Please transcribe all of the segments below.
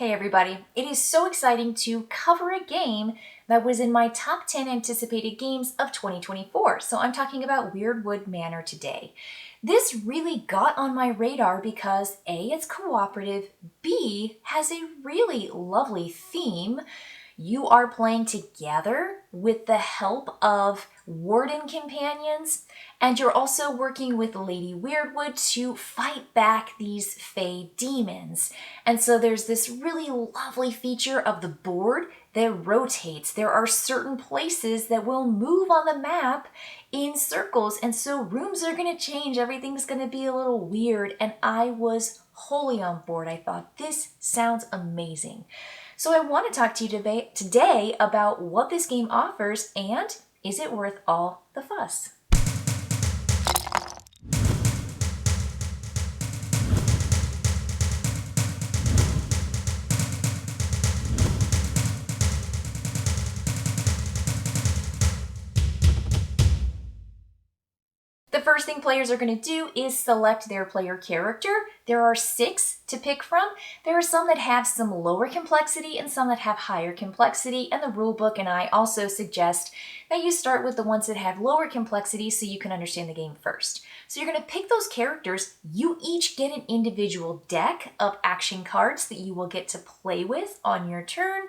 Hey everybody, it is so exciting to cover a game that was in my top 10 anticipated games of 2024. So I'm talking about Weirdwood Manor today. This really got on my radar because A, it's cooperative, B, has a really lovely theme. You are playing together with the help of warden companions, and you're also working with Lady Weirdwood to fight back these Fae demons. And so there's this really lovely feature of the board that rotates. There are certain places that will move on the map in circles, and so rooms are going to change. Everything's going to be a little weird, and I was wholly on board. I thought, this sounds amazing. So I want to talk to you today about what this game offers and is it worth all the fuss? The first thing players are going to do is select their player character. There are 6 to pick from. There are some that have some lower complexity and some that have higher complexity, and the rulebook and I also suggest that you start with the ones that have lower complexity so you can understand the game first. So you're going to pick those characters. You each get an individual deck of action cards that you will get to play with on your turn.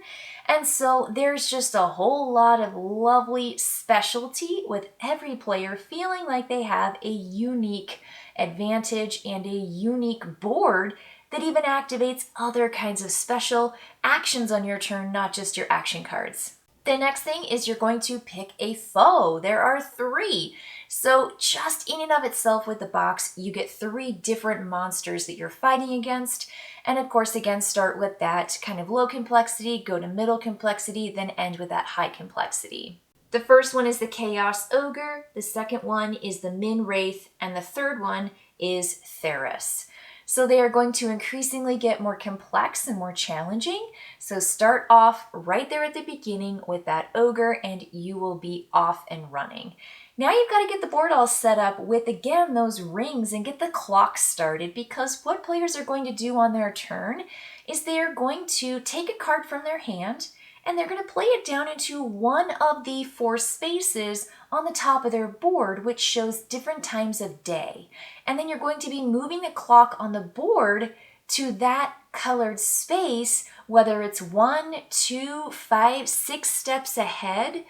And so there's just a whole lot of lovely specialty with every player feeling like they have a unique advantage and a unique board that even activates other kinds of special actions on your turn, not just your action cards. The next thing is you're going to pick a foe. There are 3. So just in and of itself with the box, you get 3 different monsters that you're fighting against. And of course, again, start with that kind of low complexity, go to middle complexity, then end with that high complexity. The first one is the Chaos Ogre, the second one is the Min Wraith, and the third one is Theris. So they are going to increasingly get more complex and more challenging. So start off right there at the beginning with that ogre and you will be off and running. Now you've got to get the board all set up with, again, those rings and get the clock started, because what players are going to do on their turn is they are going to take a card from their hand and they're going to play it down into one of the 4 spaces on the top of their board, which shows different times of day. And then you're going to be moving the clock on the board to that colored space, whether it's 1, 2, 5, 6 steps ahead.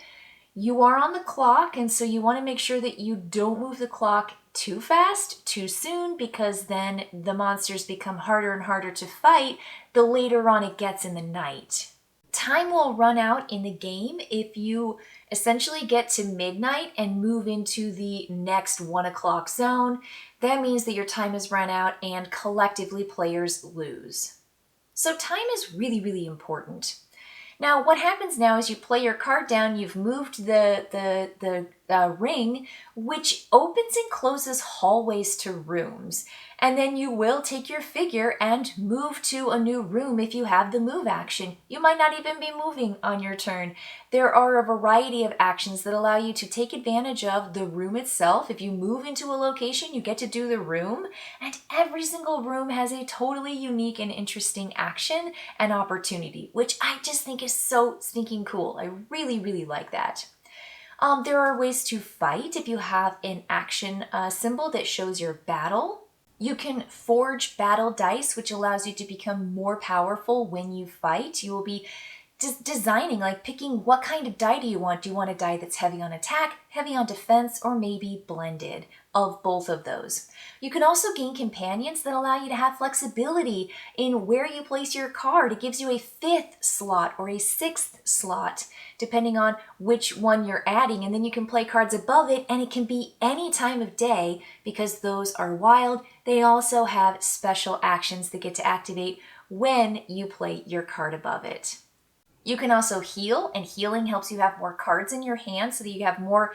You are on the clock, and so you want to make sure that you don't move the clock too fast, too soon, because then the monsters become harder and harder to fight the later on it gets in the night. Time will run out in the game if you essentially get to midnight and move into the next 1 o'clock zone. That means that your time has run out and collectively players lose. So time is really, really important. Now, what happens now is you play your card down, you've moved the ring, which opens and closes hallways to rooms. And then you will take your figure and move to a new room if you have the move action. You might not even be moving on your turn. There are a variety of actions that allow you to take advantage of the room itself. If you move into a location, you get to do the room. And every single room has a totally unique and interesting action and opportunity, which I just think is so stinking cool. I really, really like that. There are ways to fight if you have an action symbol that shows your battle. You can forge battle dice, which allows you to become more powerful when you fight. You will be designing, like picking what kind of die do you want. Do you want a die that's heavy on attack, heavy on defense, or maybe blended of both of those? You can also gain companions that allow you to have flexibility in where you place your card. It gives you a 5th slot or a 6th slot, depending on which one you're adding. And then you can play cards above it, and it can be any time of day because those are wild. They also have special actions that get to activate when you play your card above it. You can also heal, and healing helps you have more cards in your hand so that you have more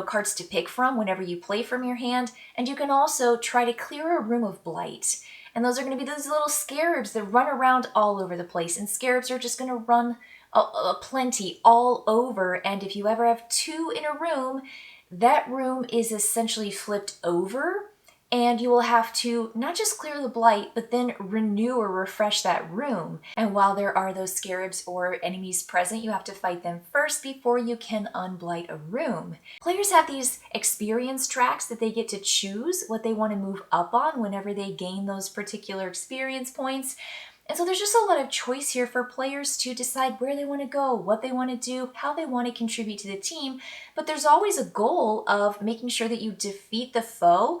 cards to pick from whenever you play from your hand. And you can also try to clear a room of blight. And those are going to be those little scarabs that run around all over the place. And scarabs are just going to run plenty all over. And if you ever have 2 in a room, that room is essentially flipped over. and you will have to not just clear the blight, but then renew or refresh that room. And while there are those scarabs or enemies present, you have to fight them first before you can unblight a room. Players have these experience tracks that they get to choose what they want to move up on whenever they gain those particular experience points. And so there's just a lot of choice here for players to decide where they want to go, what they want to do, how they want to contribute to the team. But there's always a goal of making sure that you defeat the foe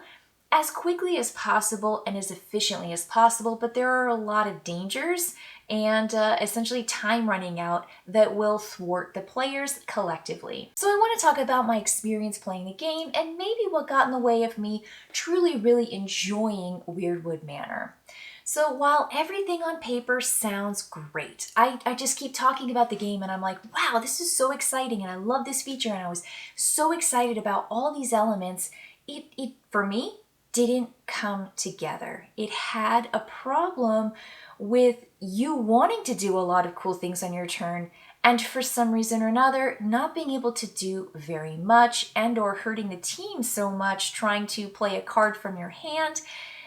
as quickly as possible and as efficiently as possible. But there are a lot of dangers and essentially time running out that will thwart the players collectively. So I want to talk about my experience playing the game and maybe what got in the way of me truly really enjoying Weirdwood Manor. So while everything on paper sounds great, I just keep talking about the game and I'm like, wow, this is so exciting and I love this feature and I was so excited about all these elements. It for me, didn't come together. It had a problem with you wanting to do a lot of cool things on your turn and for some reason or another not being able to do very much and or hurting the team so much trying to play a card from your hand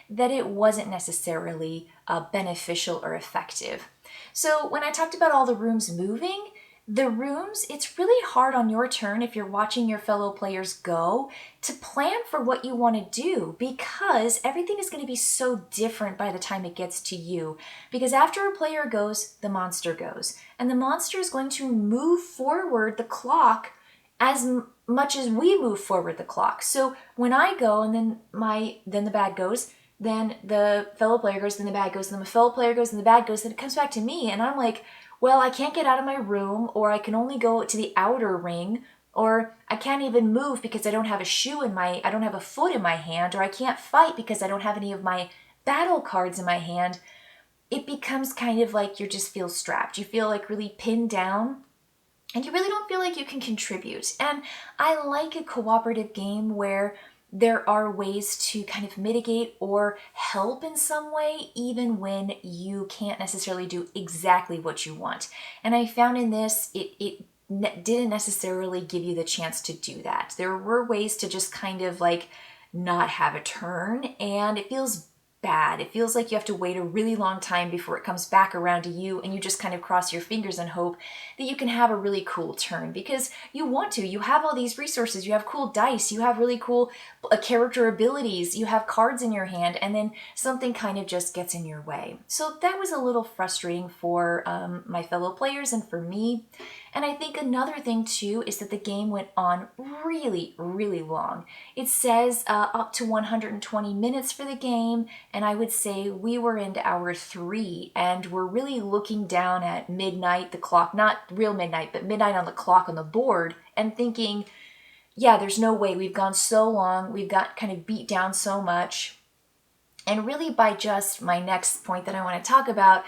that it wasn't necessarily beneficial or effective. So when I talked about all the rooms moving, the rooms, it's really hard on your turn if you're watching your fellow players go to plan for what you want to do because everything is going to be so different by the time it gets to you. Because after a player goes, the monster goes. And the monster is going to move forward the clock as much as we move forward the clock. So when I go and then the bad goes, then the fellow player goes, then the bad goes, then the fellow player goes, and the bad goes, then it comes back to me, and I'm like, well, I can't get out of my room, or I can only go to the outer ring, or I can't even move because I don't have I don't have a foot in my hand, or I can't fight because I don't have any of my battle cards in my hand. It becomes kind of like you just feel strapped. You feel like really pinned down, and you really don't feel like you can contribute. And I like a cooperative game where there are ways to kind of mitigate or help in some way, even when you can't necessarily do exactly what you want. And I found in this, it didn't necessarily give you the chance to do that. There were ways to just kind of like not have a turn, and it feels bad. It feels like you have to wait a really long time before it comes back around to you, and you just kind of cross your fingers and hope that you can have a really cool turn because you want to. You have all these resources, you have cool dice, you have really cool character abilities, you have cards in your hand, and then something kind of just gets in your way. So that was a little frustrating for my fellow players and for me. And I think another thing too is that the game went on really, really long. It says up to 120 minutes for the game, and I would say we were into hour 3 and we're really looking down at midnight, the clock, not real midnight, but midnight on the clock on the board, and thinking, yeah, there's no way. We've gone so long, we've got kind of beat down so much. And really by just my next point that I want to talk about,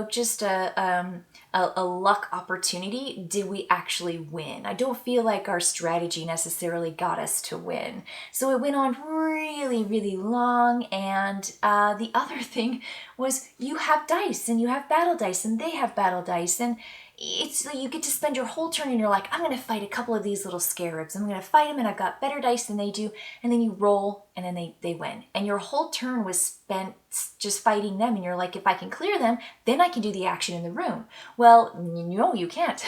just a luck opportunity, did we actually win? I don't feel like our strategy necessarily got us to win. So it went on really, really long. And the other thing was you have dice and you have battle dice and they have battle dice. And it's like you get to spend your whole turn and you're like, I'm going to fight a couple of these little scarabs. I'm going to fight them and I've got better dice than they do. And then you roll and then they win. And your whole turn was spent just fighting them. And you're like, if I can clear them, then I can do the action in the room. Well, no, you can't.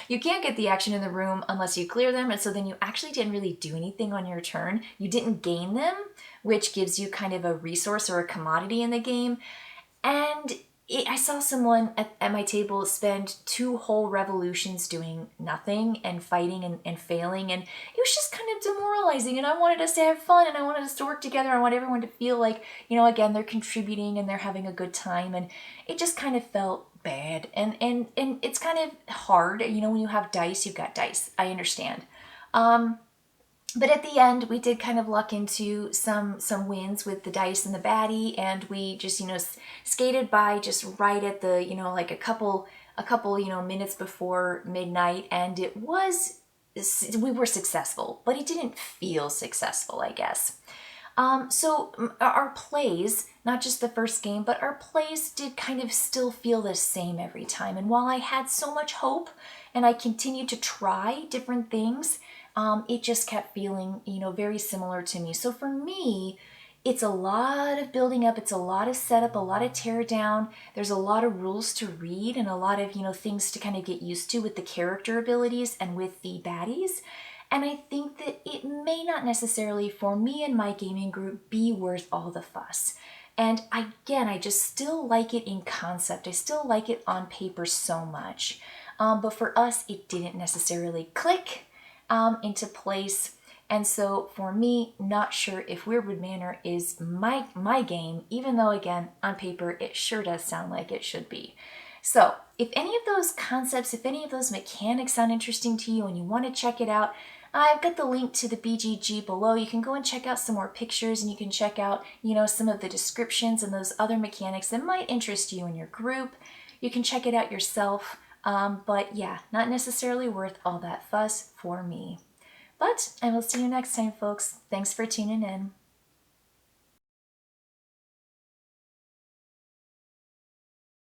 You can't get the action in the room unless you clear them. And so then you actually didn't really do anything on your turn. You didn't gain them, which gives you kind of a resource or a commodity in the game. And I saw someone at my table spend 2 whole revolutions doing nothing and fighting and failing, and it was just kind of demoralizing. And I wanted us to have fun and I wanted us to work together. I want everyone to feel like, again, they're contributing and they're having a good time, and it just kind of felt bad. And it's kind of hard, when you have dice, you've got dice. I understand. But at the end, we did kind of luck into some wins with the dice and the baddie, and we just, skated by just right at the, like a couple, minutes before midnight, and we were successful, but it didn't feel successful, I guess. So our plays, not just the first game, but our plays did kind of still feel the same every time. And while I had so much hope and I continued to try different things, it just kept feeling, very similar to me. So for me, it's a lot of building up, it's a lot of setup, a lot of tear down. There's a lot of rules to read and a lot of, things to kind of get used to with the character abilities and with the baddies. And I think that it may not necessarily, for me and my gaming group, be worth all the fuss. And again, I just still like it in concept. I still like it on paper so much. But for us, it didn't necessarily click into place. And so for me, not sure if Weirdwood Manor is my game, even though again, on paper, it sure does sound like it should be. So if any of those concepts, if any of those mechanics sound interesting to you and you want to check it out, I've got the link to the BGG below. You can go and check out some more pictures and you can check out, some of the descriptions and those other mechanics that might interest you and your group. You can check it out yourself. But yeah, not necessarily worth all that fuss for me. But I will see you next time, folks. Thanks for tuning in.